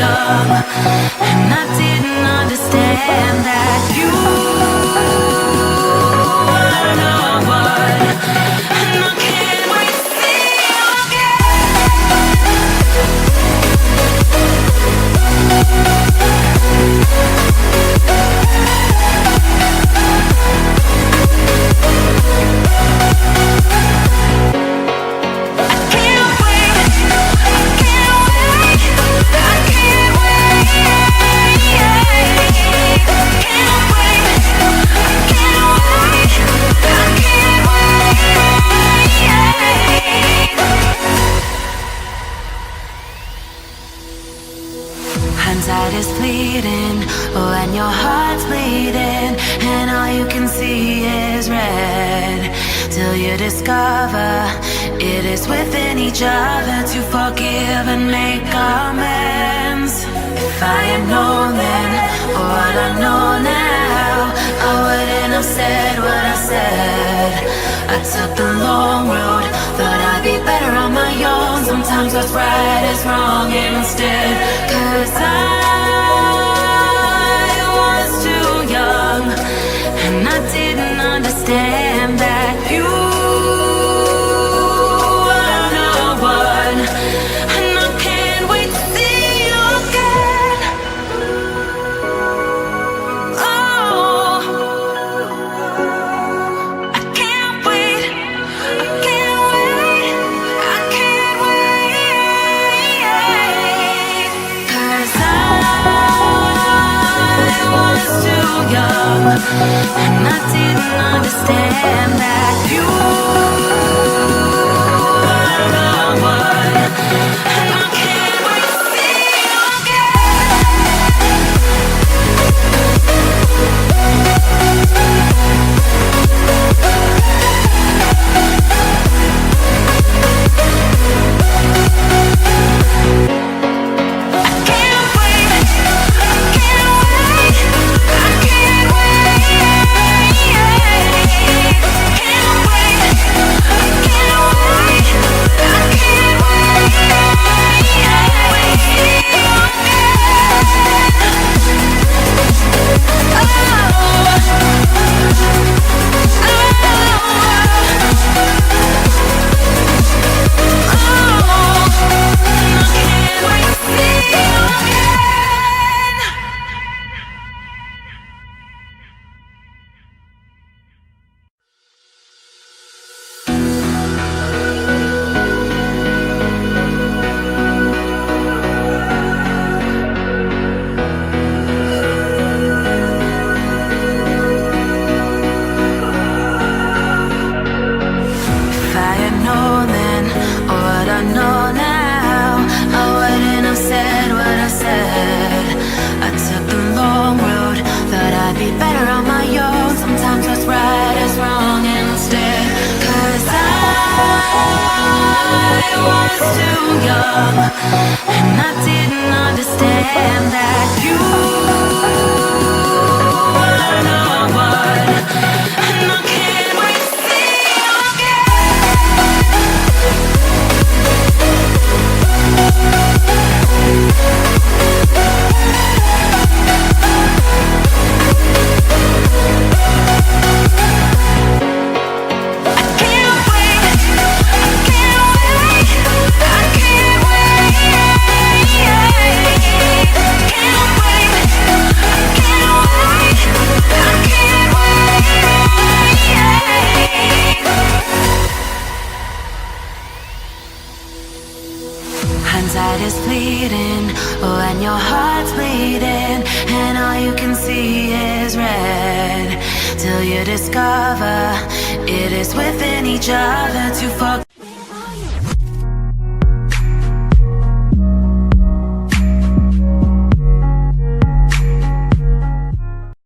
young, and I didn't understand that you were the one. And I can't wait to see you hindsight is fleeting, when your heart's bleeding, and all you can see is red. Till you discover it is within each other to forgive and make amends. If I had known then what I know now, I wouldn't have said what I said. I took the long road, thought I'd be better on my own. Sometimes what's right is wrong instead. 'Cause I was too young, and I didn't understand that you were the one. And I can't wait to see you again. Oh, I can't wait, I can't wait, I can't wait. 'Cause I was too young, and I didn't understand that you were the one. And I can't wait to see you and I didn't understand that you were the one. And I can't wait to see you hindsight is fleeting, when your heart's bleeding, and all you can see is red. Till you discover it is within each other to forget.